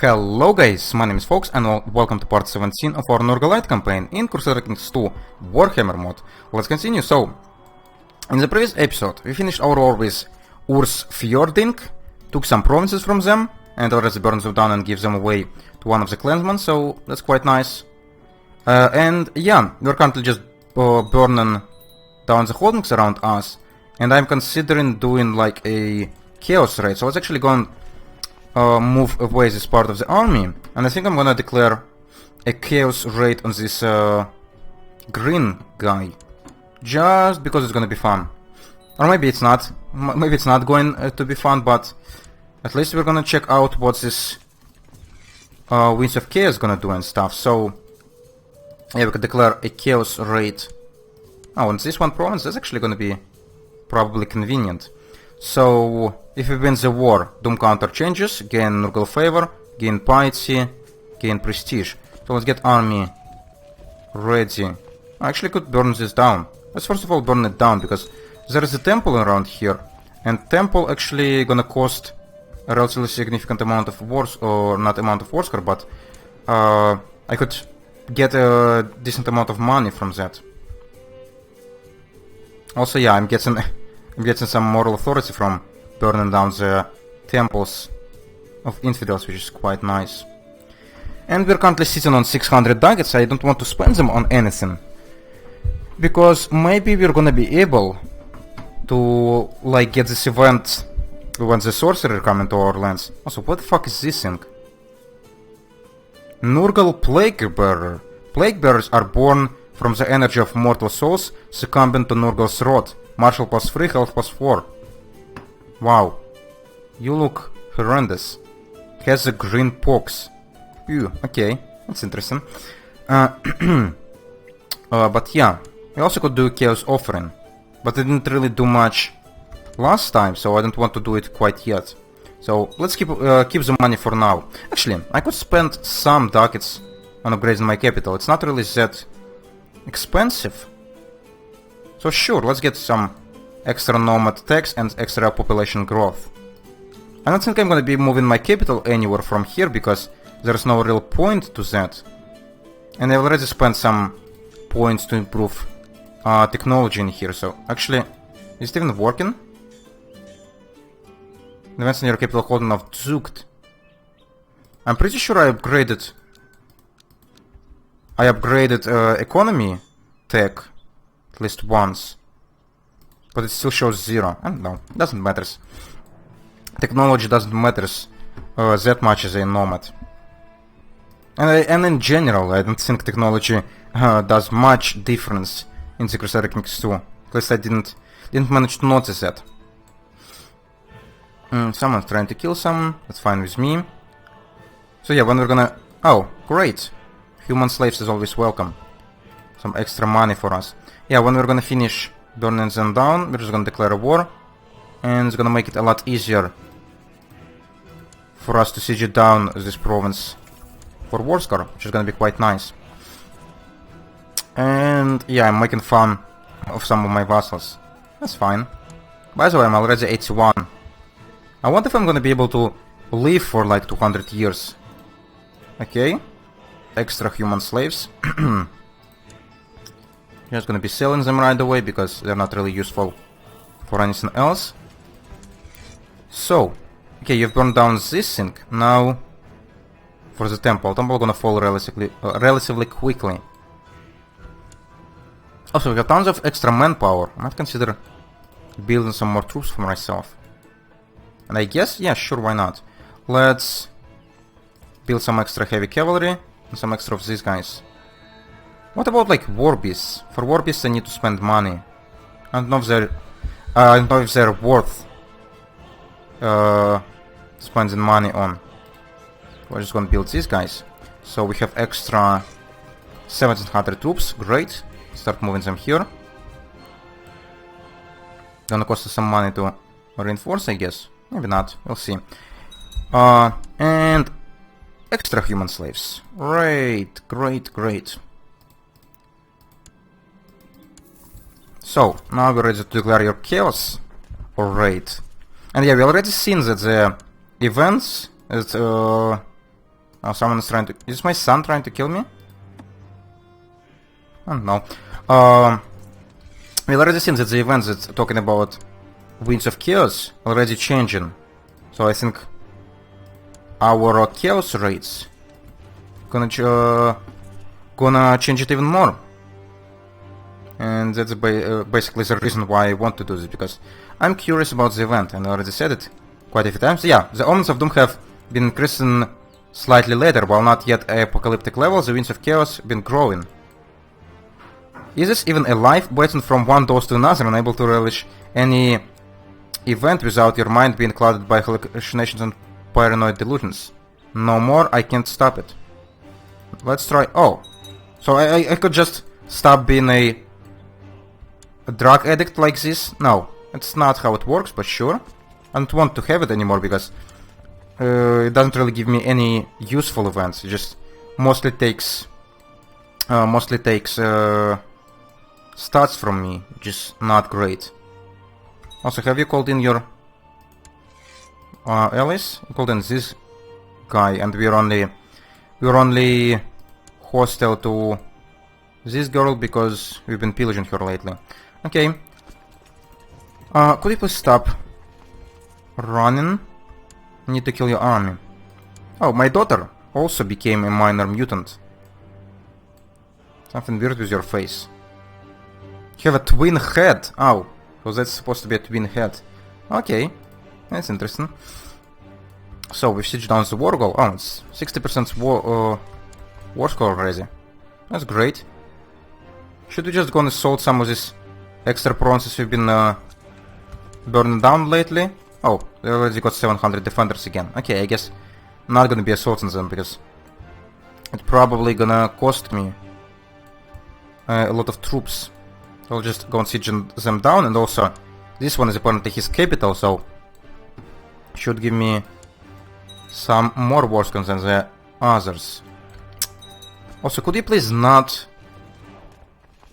Hello guys, my name is Fox and welcome to part 17 of our Nurgle campaign in Crusader Kings 2 Warhammer mod. Let's continue. So, in the previous episode, we finished our war with Urs Fjording, took some provinces from them, and already burned them down and gave them away to one of the clansmen, so that's quite nice. And yeah, we're currently just burning down the holdings around us, and I'm considering doing like a chaos raid, so let's actually go and move away this part of the army, and I think I'm gonna declare a chaos raid on this green guy, just because it's gonna be fun. Or maybe it's not. Maybe it's not going to be fun, but at least we're gonna check out what this Winds of Chaos gonna do and stuff. So yeah, we could declare a chaos raid. Oh, and this one province is actually gonna be probably convenient. So, if we win the war, Doom counter changes, gain Nurgle favor, gain piety, gain prestige. So let's get army ready. I actually could burn this down. Let's first of all burn it down, because there is a temple around here, and temple actually gonna cost a relatively significant amount of wars, or not amount of war score, but I could get a decent amount of money from that. Also, yeah, I'm getting some moral authority from burning down the temples of infidels, which is quite nice. And we're currently sitting on 600 ducats. I don't want to spend them on anything, because maybe we're gonna be able to like get this event when the sorcerer come into our lands. Also, what the fuck is this thing? Nurgle Plague Bearer. Plague Bearers are born from the energy of mortal souls, succumbing to Nurgle's rod. Martial +3, health +4. Wow. You look horrendous. Has a green pox. Ew, okay. That's interesting. But yeah. We also could do Chaos Offering. But it didn't really do much last time, so I don't want to do it quite yet. So let's keep the money for now. Actually, I could spend some ducats on upgrading my capital. It's not really that expensive. So sure, let's get some extra nomad tax and extra population growth. I don't think I'm gonna be moving my capital anywhere from here, because there's no real point to that. And I already spent some points to improve technology in here, so actually, is it even working? Advance in your capital holding of Tat-Ugek. I'm pretty sure I upgraded economy tech at least once, but it still shows 0. I don't know, doesn't matter. Technology doesn't matter that much as a nomad. And in general, I don't think technology does much difference in the Crusader Kings 2. At least I didn't manage to notice that. Someone's trying to kill someone, that's fine with me. So yeah, when we're gonna... Oh, great! Human slaves is always welcome. Some extra money for us. Yeah, when we're gonna finish burning them down, we're just gonna declare a war, and it's gonna make it a lot easier for us to siege it down this province for war score, which is gonna be quite nice. And yeah, I'm making fun of some of my vassals. That's fine. By the way, I'm already 81. I wonder if I'm gonna be able to live for like 200 years. Okay. Extra human slaves. Just gonna be selling them right away, because they're not really useful for anything else. So, okay, you've burned down this thing. Now, for the temple. Temple gonna fall relatively quickly. Also, we have tons of extra manpower. I might consider building some more troops for myself. And I guess, yeah, sure, why not? Let's build some extra heavy cavalry and some extra of these guys. What about like war beasts? For war beasts I need to spend money. I don't know if they're worth spending money on. We're just gonna build these guys. So we have extra 1700 troops, great. Start moving them here. Gonna cost us some money to reinforce, I guess. Maybe not, we'll see. And extra human slaves. Great, great, great. So, now we're ready to declare your chaos or raid. And yeah, we already seen that the events that Oh, someone is trying to... Is my son trying to kill me? I don't know. We've already seen that the events that's talking about Winds of Chaos already changing. So I think our Chaos rates gonna change it even more. And that's basically the reason why I want to do this, because I'm curious about the event, and I already said it quite a few times. Yeah, the Omens of Doom have been increasing slightly later, while not yet apocalyptic level. The Winds of Chaos been growing. Is this even alive, waiting from one dose to another, unable to relish any event without your mind being clouded by hallucinations and paranoid delusions? No more, I can't stop it. Let's try... Oh, so I could just stop being a drug addict like this? No, it's not how it works, but sure. I don't want to have it anymore because it doesn't really give me any useful events. It just mostly takes stats from me, which is not great. Also, have you called in your allies? You called in this guy, and we're only hostile to this girl because we've been pillaging her lately. Okay. Could you please stop running? I need to kill your army. Oh, my daughter also became a minor mutant. Something weird with your face. You have a twin head. Oh, so that's supposed to be a twin head. Okay, that's interesting. So we've sieged down the war goal. Oh, it's 60% war score already. That's great. Should we just go and assault some of these extra provinces we've been burning down lately? Oh, we already got 700 defenders again. Okay, I guess I'm not gonna be assaulting them because it's probably gonna cost me a lot of troops. I'll just go and siege them down, and also this one is apparently his capital, so should give me some more war scores than the others. Also, could you please not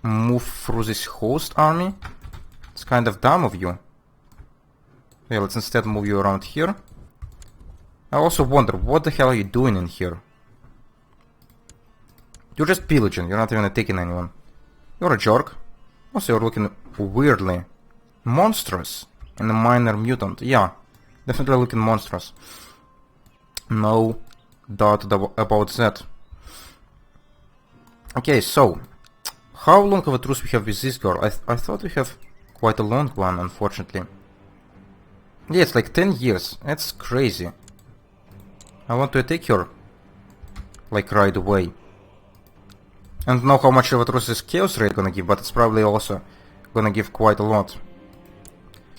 move through this host army? It's kind of dumb of you. Yeah, let's instead move you around here. I also wonder, what the hell are you doing in here? You're just pillaging, you're not even attacking anyone. You're a jerk. Also, you're looking weirdly monstrous and a minor mutant. Yeah, definitely looking monstrous. No doubt about that. Okay, so how long of a truce we have with this girl? I thought we have quite a long one, unfortunately. Yeah, it's like 10 years. That's crazy. I want to attack her like right away. I don't know how much of a truce this chaos rate gonna give, but it's probably also gonna give quite a lot.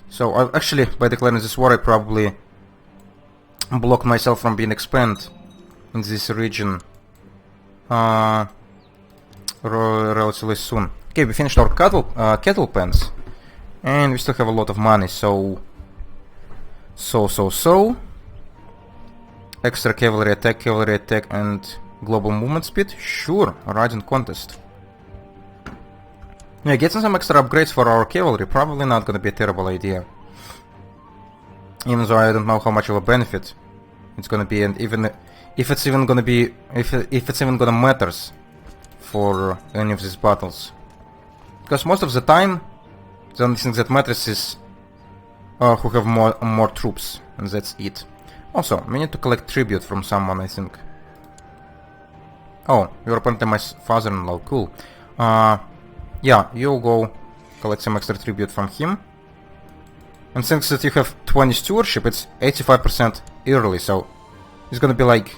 So actually, by declaring this war, I probably blocked myself from being expanded in this region relatively soon. Okay, we finished our cattle pens, and we still have a lot of money. So extra cavalry attack, and global movement speed? Sure, riding contest. Yeah, getting some extra upgrades for our cavalry probably not gonna be a terrible idea. Even though I don't know how much of a benefit it's gonna be, and even if it's even gonna be, if it's even gonna matters for any of these battles. Because most of the time, the only thing that matters is who have more troops, and that's it. Also, we need to collect tribute from someone, I think. Oh, you're apparently my father-in-law. Cool. Yeah, you'll go collect some extra tribute from him. And since that you have 20 stewardship, it's 85% early, so it's gonna be like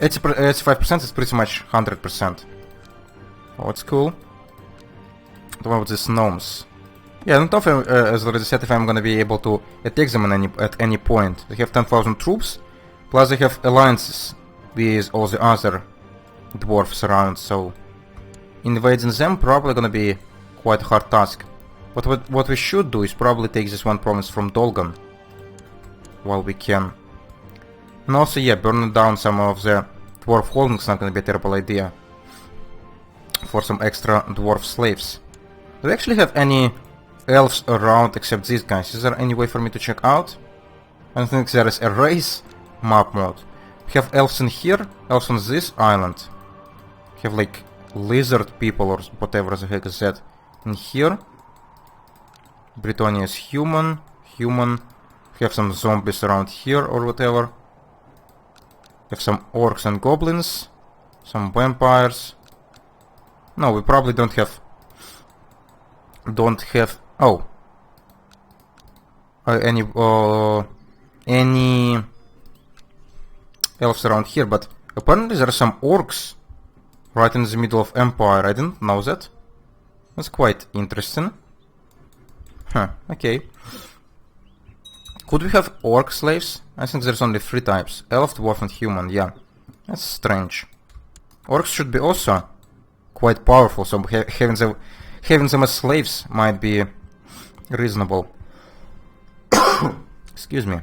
85% is pretty much 100%. Oh, it's cool. What about these gnomes? Yeah, I don't know if, as already said, if I'm gonna be able to attack them at any point. They have 10,000 troops, plus they have alliances with all the other dwarfs around, so invading them probably gonna be quite a hard task. But what we should do is probably take this one province from Dolgan while we can. And also, yeah, burning down some of the dwarf holdings not gonna be a terrible idea for some extra dwarf slaves. Do we actually have any elves around except these guys? Is there any way for me to check out? I don't think there is a race map mode. We have elves in here, elves on this island. We have like lizard people or whatever the heck is that in here. Britannia is human. We have some zombies around here or whatever. We have some orcs and goblins. Some vampires. No, we probably don't have... Oh. Any elves around here, but apparently there are some orcs right in the middle of Empire. I didn't know that. That's quite interesting. Huh, okay. Could we have orc slaves? I think there's only 3 types. Elf, dwarf and human, yeah. That's strange. Orcs should be also quite powerful, so having them as slaves might be reasonable. Excuse me.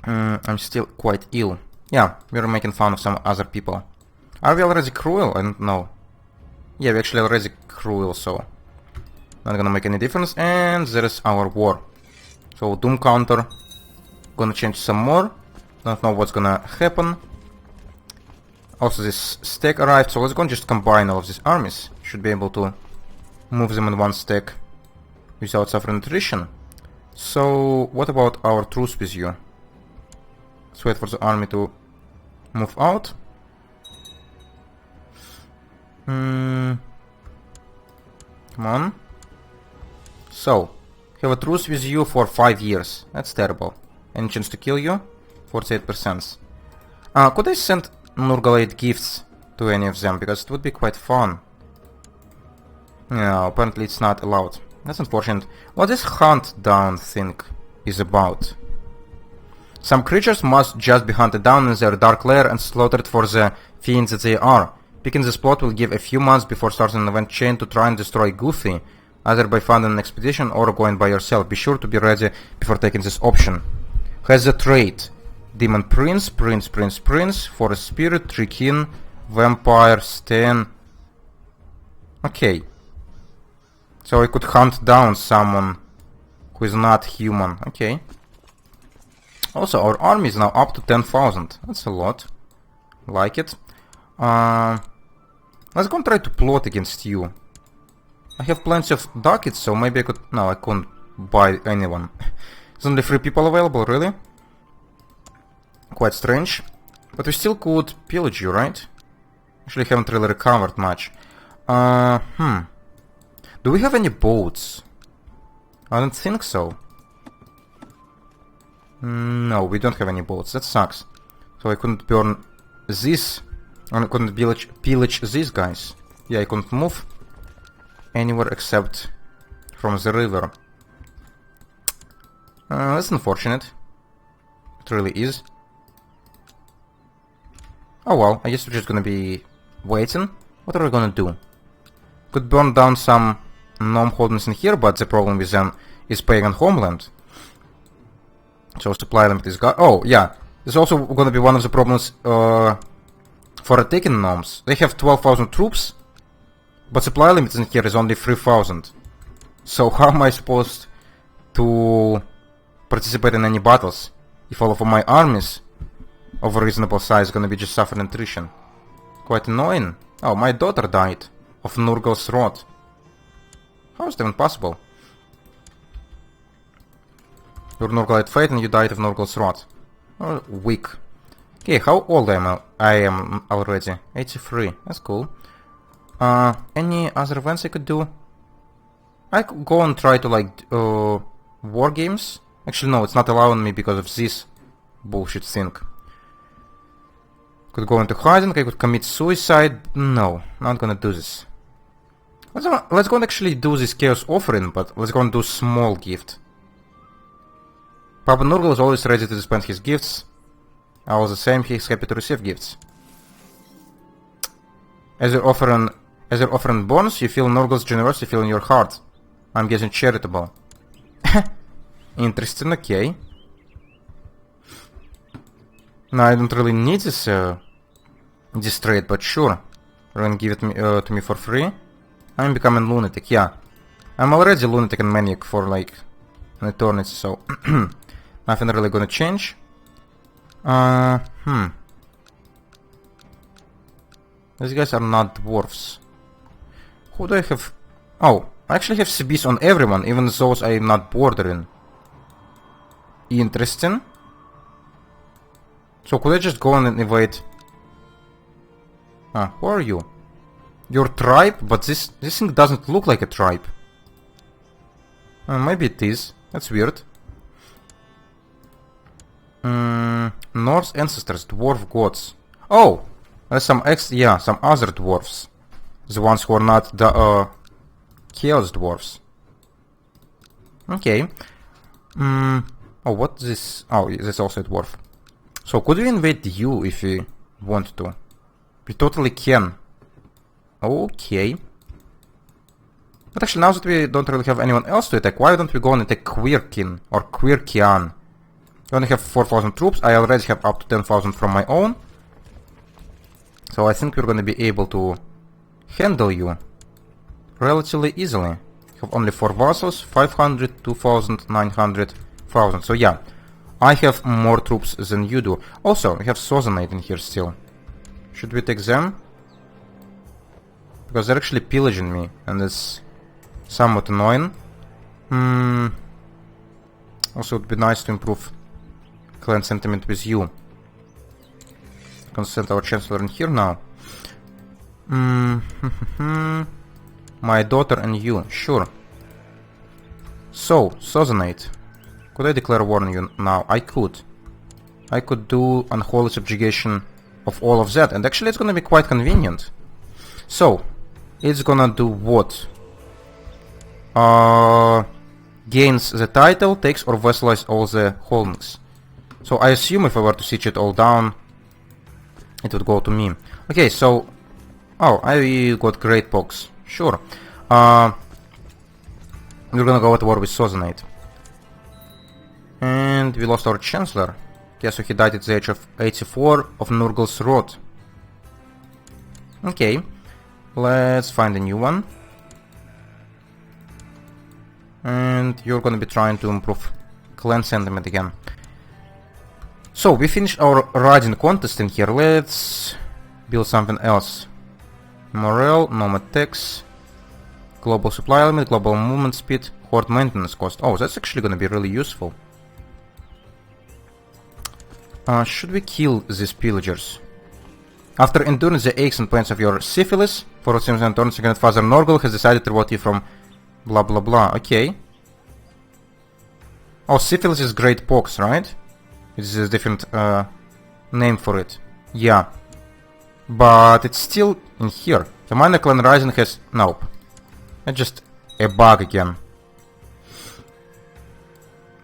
I'm still quite ill. Yeah, we're making fun of some other people. Are we already cruel? I don't know. Yeah, we're actually already cruel, so... not gonna make any difference. And there is our war. So, Doom counter. Gonna change some more. Don't know what's gonna happen. Also, this stack arrived, so let's go and just combine all of these armies. Should be able to move them in one stack without suffering attrition. So, what about our truce with you? Let's wait for the army to move out. Come on. So, have a truce with you for 5 years. That's terrible. Any chance to kill you? 48%. Could I send Nurgle gifts to any of them? Because it would be quite fun. No, apparently it's not allowed. That's unfortunate. What this hunt down thing is about? Some creatures must just be hunted down in their dark lair and slaughtered for the fiends that they are. Picking this plot will give a few months before starting an event chain to try and destroy Goofy, either by funding an expedition or going by yourself. Be sure to be ready before taking this option. Has a trait. Demon Prince, Forest Spirit, Tree King, Vampire, Stan. Okay. So I could hunt down someone who is not human. Okay. Also, our army is now up to 10,000. That's a lot. Like it. Let's go and try to plot against you. I have plenty of ducats, so maybe I could... No, I couldn't buy anyone. There's only 3 people available, really? Quite strange. But we still could pillage you, right? Actually, haven't really recovered much. Do we have any boats? I don't think so. No, we don't have any boats. That sucks. So I couldn't burn this. And I couldn't pillage these guys. Yeah, I couldn't move anywhere except from the river. That's unfortunate. It really is. Oh well, I guess we're just gonna be waiting. What are we gonna do? Could burn down some gnome holdings in here, but the problem with them is pagan homeland. So supply limit is oh yeah, there's also gonna be one of the problems for attacking gnomes. They have 12,000 troops, but supply limit in here is only 3,000. So how am I supposed to participate in any battles if all of my armies of a reasonable size is gonna be just suffering attrition? Quite annoying. Oh, my daughter died of Nurgle's rot. How is that even possible? Your Nurgle had fate and you died of Nurgle's rot. Oh, weak. Okay, how old am I already? 83. That's cool. Any other events I could do? I could go and try to like war games. Actually, no, it's not allowing me because of this bullshit thing. Could go into hiding. I could commit suicide. No, not gonna do this. Let's go and actually do this chaos offering, but let's go and do small gift. Papa Nurgle is always ready to dispense his gifts. I was the same, he is happy to receive gifts. As you're offering bonus, you feel Nurgle's generosity feel in your heart. I'm getting charitable. Interesting, okay. No, I don't really need this trade, but sure. You're gonna give it to me for free. I'm becoming lunatic, yeah. I'm already lunatic and maniac for like an eternity, so nothing really gonna change. These guys are not dwarves. Who do I have? Oh, I actually have CBs on everyone, even those I'm not bordering. Interesting. So could I just go and invade? Who are you? Your tribe? But this thing doesn't look like a tribe. Maybe it is. That's weird. Norse ancestors, dwarf gods. Oh! There's some some other dwarfs. The ones who are not the chaos dwarfs. Okay. Oh, what is this? Oh, that's also a dwarf. So could we invade you if we want to? We totally can. Okay. But actually, now that we don't really have anyone else to attack, why don't we go and attack Quirkin or Quirkian? We only have 4,000 troops. I already have up to 10,000 from my own. So I think we're gonna be able to handle you relatively easily. We have only 4 vassals, 500, 2,000, 900, 1,000. So yeah, I have more troops than you do. Also, we have Sozanite in here still. Should we take them? Because they're actually pillaging me, and it's somewhat annoying. Also, it would be nice to improve clan sentiment with you. Gonna send our chancellor in here now. My daughter and you, sure. So, Sozanite. Could I declare war on you now? I could. I could do unholy subjugation of all of that, and actually it's gonna be quite convenient. So, it's gonna do what? Gains the title, takes or vassalize all the holdings. So I assume if I were to siege it all down, it would go to me. Okay, so... Oh, I got great pokes. Sure. We're gonna go at war with Sozanite. And we lost our Chancellor. Yeah, so he died at the age of 84 of Nurgle's Rot. Okay. Let's find a new one. And you're gonna be trying to improve clan sentiment again. So, we finished our riding contest in here. Let's build something else. Morale, nomad tax, global supply limit, global movement speed, horde maintenance cost. Oh, that's actually gonna be really useful. Should we kill these pillagers? After enduring the aches and pains of your syphilis, for what seems and turns again, Father Nurgle has decided to revolt you from blah blah blah. Okay. Oh, syphilis is great pox, right? It's a different name for it. Yeah. But it's still in here. The minor clan rising has... Nope. It's just a bug again.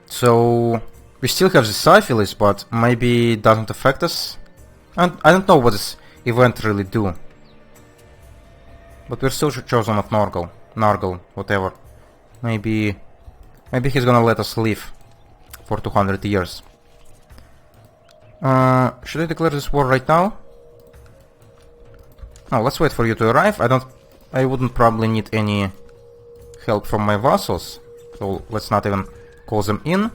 So... We still have the syphilis, but maybe it doesn't affect us. And I don't know what this event really do. But we're still chosen of Nurgle, whatever. Maybe he's gonna let us live for 200 years. Should I declare this war right now? No, let's wait for you to arrive. I wouldn't probably need any help from my vassals. So let's not even call them in.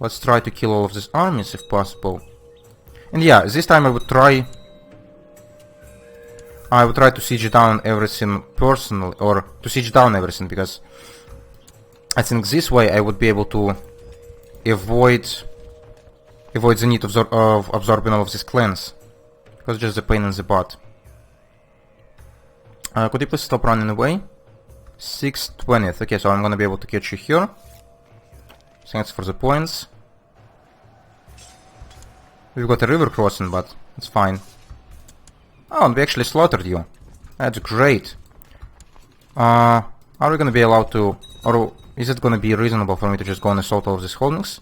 Let's try to kill all of these armies if possible. And yeah, this time I would try to siege down everything personally, or to siege down everything, because I think this way I would be able to avoid the need of absorbing all of these clans. Because it's just a pain in the butt. Could you please stop running away? 6/20th. Okay, so I'm gonna be able to catch you here. Thanks for the points. We've got a river crossing, but it's fine. Oh, and we actually slaughtered you. That's great. Are we gonna be allowed to... Or is it gonna be reasonable for me to just go and assault all of these holdings?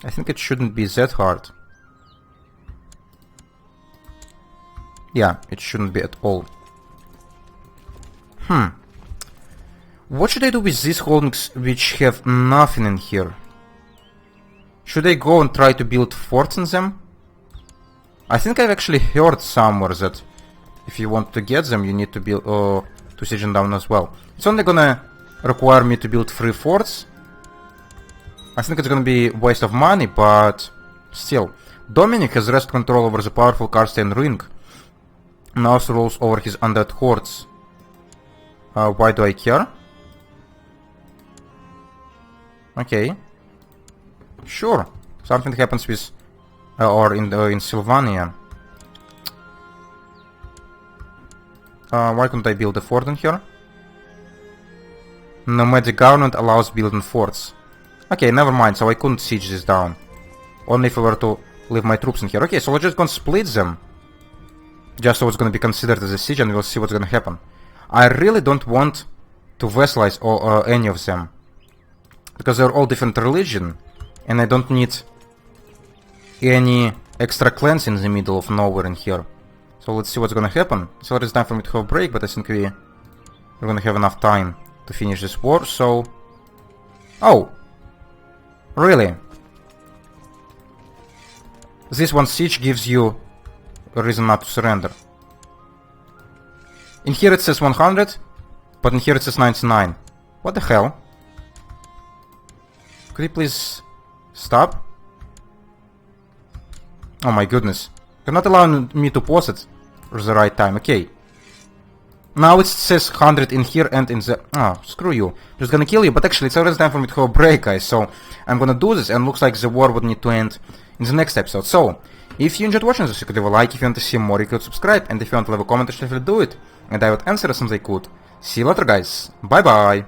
I think it shouldn't be that hard. Yeah, it shouldn't be at all. What should I do with these holdings which have nothing in here? Should I go and try to build forts in them? I think I've actually heard somewhere that if you want to get them, you need to build to siege them down as well. It's only gonna require me to build 3 forts. I think it's gonna be a waste of money, but Still, Dominic has wrest control over the powerful Karstein ring, and also rules over his undead hordes. Why do I care? Okay. Sure. Something happens with... or in Sylvania. Why couldn't I build a fort in here? Nomadic government allows building forts. Okay, never mind, so I couldn't siege this down. Only if I were to leave my troops in here. Okay, so we're just gonna split them. Just so it's gonna be considered as a siege and we'll see what's gonna happen. I really don't want to vassalize any of them. Because they're all different religion. And I don't need any extra clans in the middle of nowhere in here. So let's see what's gonna happen. It's already time for me to have a break, but I think we're gonna have enough time to finish this war, so... Oh! Really? This one siege gives you a reason not to surrender. In here it says 100, but in here it says 99. What the hell? Could you please stop? Oh my goodness. You're not allowing me to pause it for the right time. Okay. Now it says 100 in here and in the... Oh, screw you. Just gonna kill you, but actually it's already time for me to have a break, guys. So I'm gonna do this, and looks like the war would need to end in the next episode. So, if you enjoyed watching this, you could leave a like. If you want to see more, you could subscribe. And if you want to leave a comment, you should do it. And I would answer as soon as I could. See you later, guys. Bye-bye.